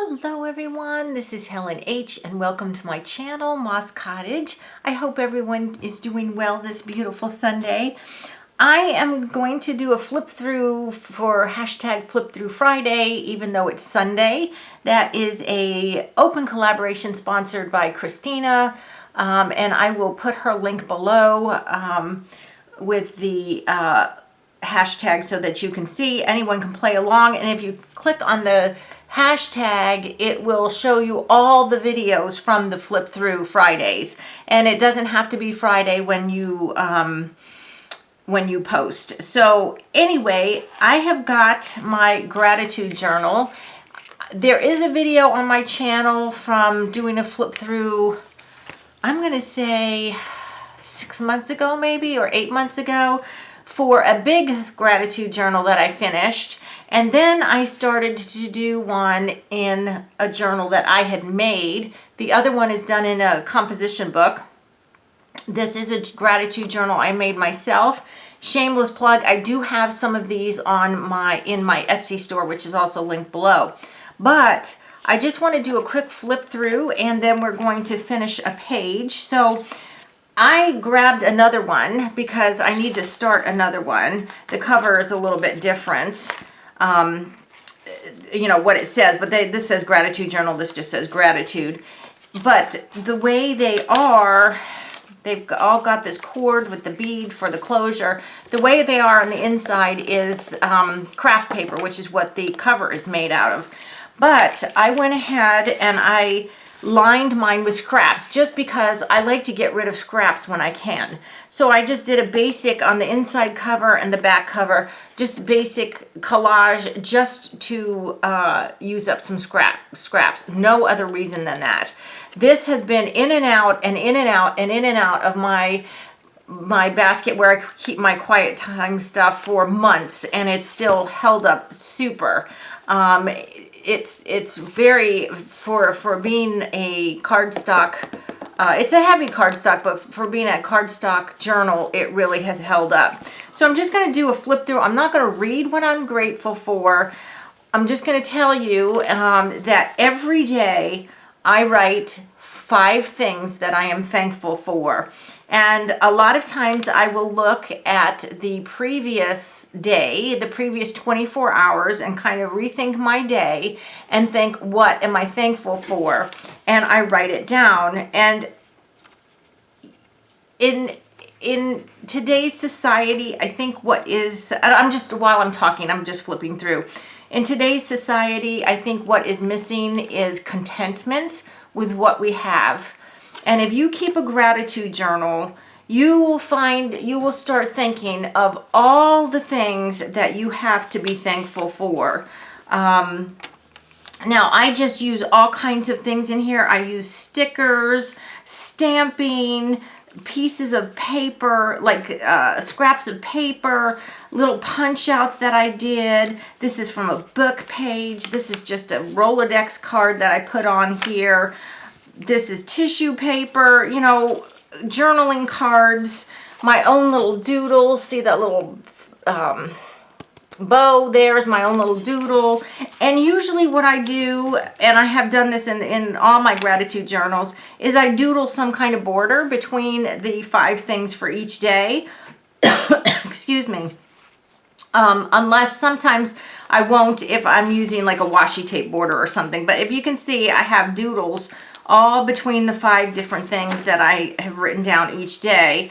Hello everyone, this is Helen H. and welcome to my channel, Moss Cottage. I hope everyone is doing well this beautiful Sunday. I am going to do a flip through for hashtag Flip Through Friday, even though it's Sunday. That is a open collaboration sponsored by Kristina, and I will put her link below with the hashtag so that you can see. Anyone can play along, and if you click on the hashtag, it will show you all the videos from the Flip Through Fridays, and it doesn't have to be Friday when you post. So anyway, I have got my gratitude journal. There is a video on my channel from doing a flip through, I'm gonna say 6 months ago maybe, or 8 months ago, for a big gratitude journal that I finished. And then I started to do one in a journal that I had made. The other one is done in a composition book. This is a gratitude journal I made myself. Shameless plug, I do have some of these on in my Etsy store, which is also linked below. But I just want to do a quick flip through, and then we're going to finish a page. So I grabbed another one because I need to start another one. The cover is a little bit different. You know what it says, but this says gratitude journal, this just says gratitude. But the way they are, they've all got this cord with the bead for the closure. The way they are on the inside is craft paper, which is what the cover is made out of. But I went ahead and I lined mine with scraps just because I like to get rid of scraps when I can. So I just did a basic on the inside cover and the back cover, just basic collage just to use up some scraps. No other reason than that. This has been in and out and in and out and in and out of my basket where I keep my quiet time stuff for months, and it's still held up super. It's very, for being a cardstock, it's a heavy cardstock, but for being a cardstock journal, it really has held up. So I'm just going to do a flip through. I'm not going to read what I'm grateful for. I'm just going to tell you that every day I write 5 things that I am thankful for. And a lot of times I will look at the previous day, the previous 24 hours, and kind of rethink my day and think, what am I thankful for? And I write it down. And in today's society, I think while I'm talking, I'm just flipping through. In today's society, I think what is missing is contentment with what we have. And if you keep a gratitude journal, you will start thinking of all the things that you have to be thankful for. Now, I just use all kinds of things in here. I use stickers, stamping, pieces of paper, like scraps of paper, little punch outs that I did. This is from a book page. This is just a Rolodex card that I put on here. This is tissue paper, you know, journaling cards, my own little doodles. See that little bow? There's my own little doodle. And usually what I do, and I have done this in all my gratitude journals, is I doodle some kind of border between the 5 things for each day. Excuse me. Unless sometimes I won't if I'm using like a washi tape border or something. But if you can see, I have doodles all between the 5 different things that I have written down each day.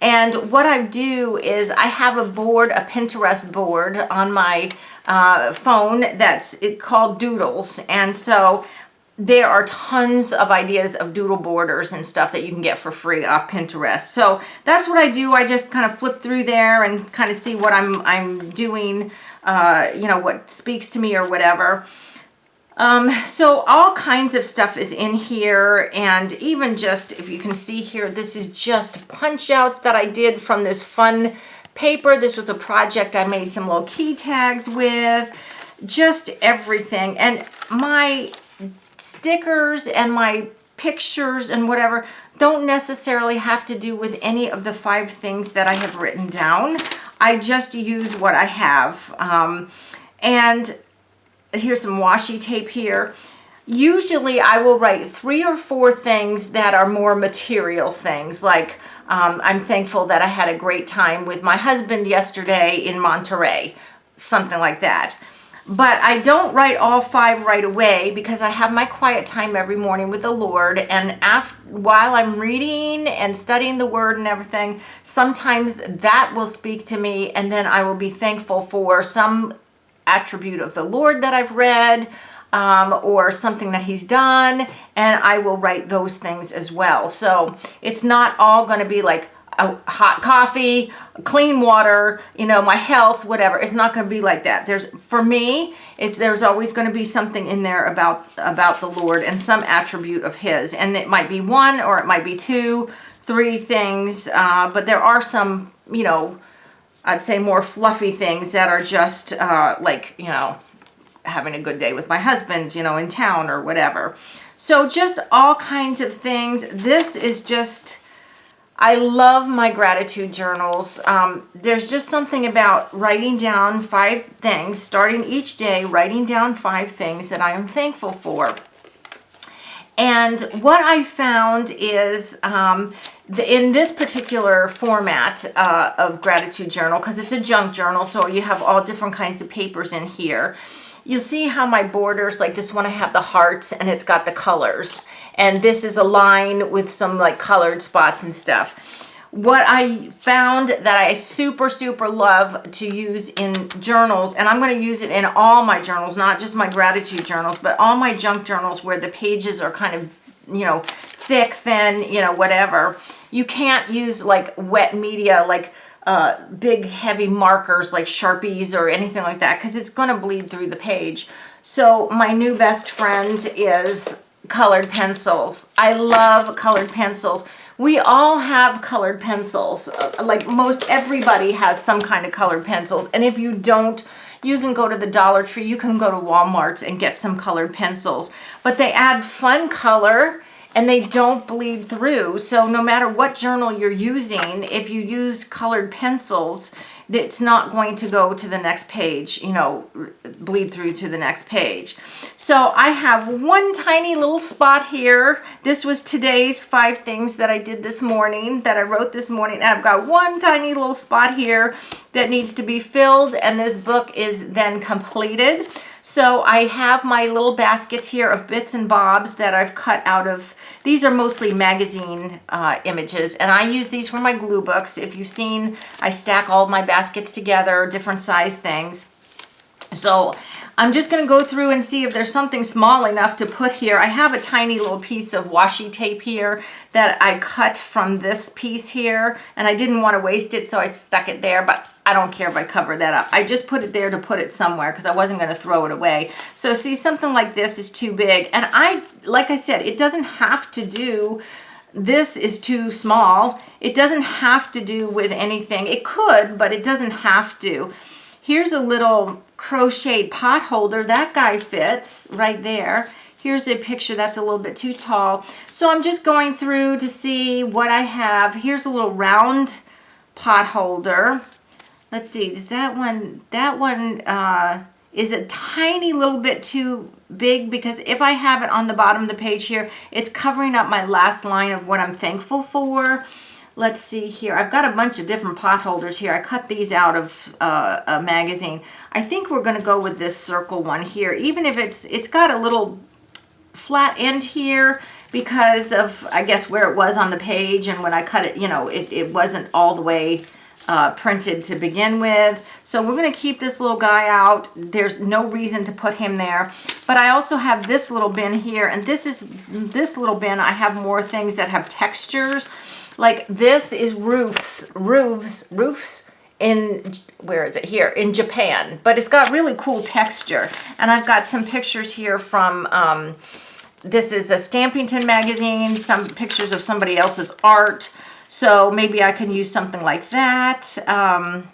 And what I do is I have a board, a Pinterest board on my phone that's called Doodles. And so there are tons of ideas of doodle borders and stuff that you can get for free off Pinterest. So that's what I do. I just kind of flip through there and kind of see what I'm doing, you know, what speaks to me or whatever. So all kinds of stuff is in here, and even just, if you can see here, this is just punch outs that I did from this fun paper. This was a project I made some little key tags with, just everything. And my stickers and my pictures and whatever don't necessarily have to do with any of the 5 things that I have written down. I just use what I have. And here's some washi tape here. Usually I will write 3 or 4 things that are more material things, like I'm thankful that I had a great time with my husband yesterday in Monterey, something like that. But I don't write all 5 right away because I have my quiet time every morning with the Lord. And while I'm reading and studying the Word and everything, sometimes that will speak to me, and then I will be thankful for some attribute of the Lord that I've read, or something that He's done, and I will write those things as well. So it's not all going to be like a hot coffee, clean water, my health, whatever. It's not going to be like that. For me, there's always going to be something in there about the Lord and some attribute of His, and it might be 1 or it might be 2, 3 things, but there are some, I'd say more fluffy things that are just like, having a good day with my husband, in town or whatever. So just all kinds of things. This is just, I love my gratitude journals. There's just something about writing down 5 things, starting each day, writing down 5 things that I am thankful for. And what I found is in this particular format of gratitude journal, because it's a junk journal, so you have all different kinds of papers in here. You'll see how my borders, like this one I have the hearts and it's got the colors. And this is a line with some like colored spots and stuff. What I found that I super, super love to use in journals, and I'm going to use it in all my journals, not just my gratitude journals, but all my junk journals where the pages are kind of, thick, thin, whatever. You can't use like wet media, like big heavy markers like Sharpies or anything like that, because it's going to bleed through the page. So my new best friend is colored pencils. I love colored pencils. We all have colored pencils. Like most everybody has some kind of colored pencils. And if you don't, you can go to the Dollar Tree, you can go to Walmart and get some colored pencils. But they add fun color and they don't bleed through. So no matter what journal you're using, if you use colored pencils, it's not going to go to the next page, bleed through to the next page. So I have one tiny little spot here. This was today's 5 things that I did this morning, that I wrote this morning. And I've got one tiny little spot here that needs to be filled, and this book is then completed. So I have my little baskets here of bits and bobs that I've cut out of, these are mostly magazine images, and I use these for my glue books. If you've seen, I stack all my baskets together, different size things. So I'm just going to go through and see if there's something small enough to put here. I have a tiny little piece of washi tape here that I cut from this piece here, and I didn't want to waste it, so I stuck it there, but I don't care if I cover that up. I just put it there to put it somewhere because I wasn't going to throw it away. So see, something like this is too big, and like I said, it doesn't have to do, this is too small. It doesn't have to do with anything. It could, but it doesn't have to. Here's a little crocheted pot holder. That guy fits right there. Here's a picture that's a little bit too tall. So I'm just going through to see what I have. Here's a little round pot holder. Let's see, is that one is a tiny little bit too big, because if I have it on the bottom of the page here, it's covering up my last line of what I'm thankful for. Let's see here. I've got a bunch of different pot holders here. I cut these out of a magazine. I think we're going to go with this circle one here, even if it's got a little flat end here because of, I guess, where it was on the page, and when I cut it, it wasn't all the way printed to begin with. So we're going to keep this little guy out. There's no reason to put him there. But I also have this little bin here, and this little bin, I have more things that have textures. Like this is roofs in, where is it? Here, in Japan. But it's got really cool texture. And I've got some pictures here from, this is a Stampington magazine, some pictures of somebody else's art. So maybe I can use something like that. I'm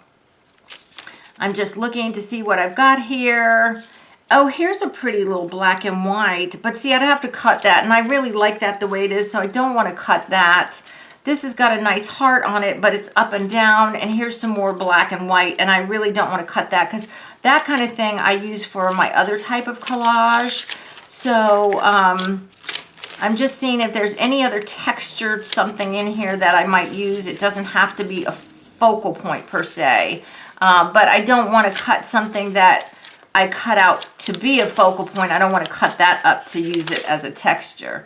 just looking to see what I've got here. Oh, here's a pretty little black and white. But see, I'd have to cut that. And I really like that the way it is, so I don't want to cut that. This has got a nice heart on it, but it's up and down. And here's some more black and white. And I really don't want to cut that, because that kind of thing I use for my other type of collage. So I'm just seeing if there's any other textured something in here that I might use. It doesn't have to be a focal point per se, but I don't want to cut something that I cut out to be a focal point. I don't want to cut that up to use it as a texture.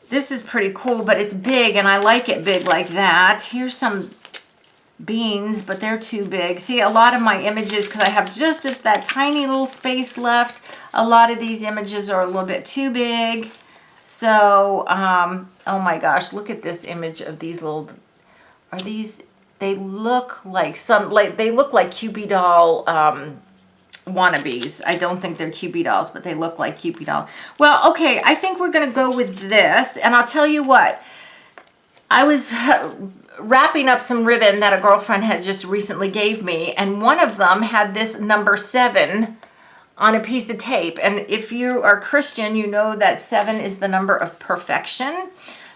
This is pretty cool, but it's big, and I like it big like that. Here's some beans, but they're too big. See, a lot of my images, because I have just that tiny little space left, a lot of these images are a little bit too big. So, oh my gosh, look at this image of these little, are these, they look like they look like Cupid doll wannabes. I don't think they're Cupid dolls, but they look like Cupid dolls. Well, okay, I think we're going to go with this, and I'll tell you what, I was wrapping up some ribbon that a girlfriend had just recently gave me, and one of them had this number 7 on a piece of tape. And if you are Christian, you know that 7 is the number of perfection.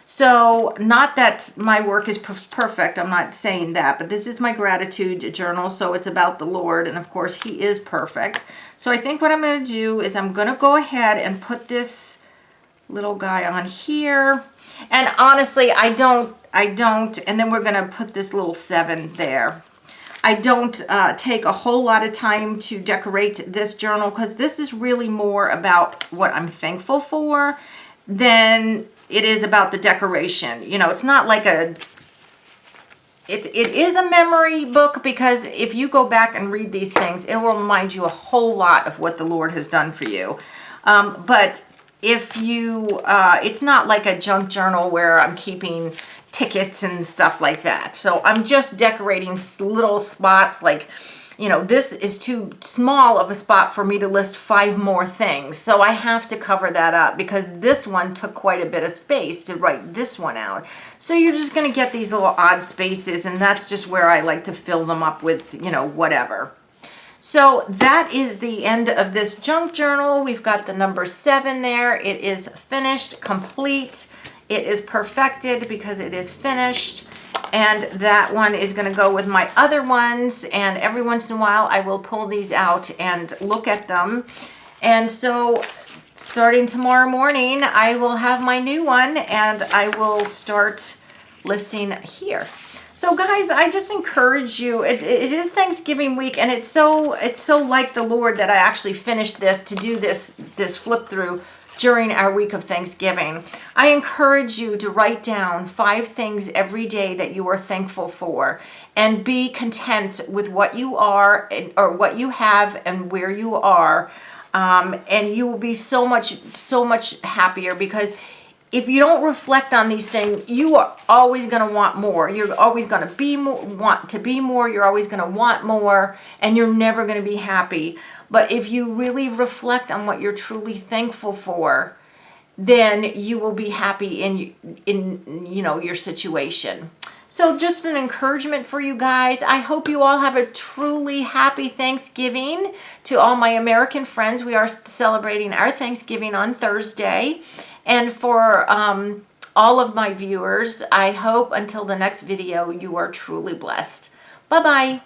So not that my work is perfect, I'm not saying that, but this is my gratitude journal, so it's about the Lord, and of course he is perfect. So I think what I'm going to do is I'm going to go ahead and put this little guy on here. And honestly, I don't, and then we're going to put this little 7 there. I don't take a whole lot of time to decorate this journal, because this is really more about what I'm thankful for than it is about the decoration. You know, it's not like it is a memory book, because if you go back and read these things, it will remind you a whole lot of what the Lord has done for you. But if you, it's not like a junk journal where I'm keeping tickets and stuff like that. So I'm just decorating little spots, like, you know, this is too small of a spot for me to list 5 more things. So I have to cover that up, because this one took quite a bit of space to write this one out. So you're just going to get these little odd spaces, and that's just where I like to fill them up with, you know, whatever. So that is the end of this junk journal. We've got the number 7 there. It is finished, complete. It is perfected because it is finished. And that one is going to go with my other ones. And every once in a while, I will pull these out and look at them. And so starting tomorrow morning, I will have my new one, and I will start listing here. So guys, I just encourage you, it is Thanksgiving week, and it's so like the Lord that I actually finished this, to do this flip through during our week of Thanksgiving. I encourage you to write down 5 things every day that you are thankful for, and be content with what you are, or what you have and where you are. And you will be so much happier, because if you don't reflect on these things, you are always going to want more. You're always going to want to be more. You're always going to want more, and you're never going to be happy. But if you really reflect on what you're truly thankful for, then you will be happy in you know, your situation. So just an encouragement for you guys. I hope you all have a truly happy Thanksgiving. To all my American friends, we are celebrating our Thanksgiving on Thursday. And for all of my viewers, I hope until the next video, you are truly blessed. Bye-bye.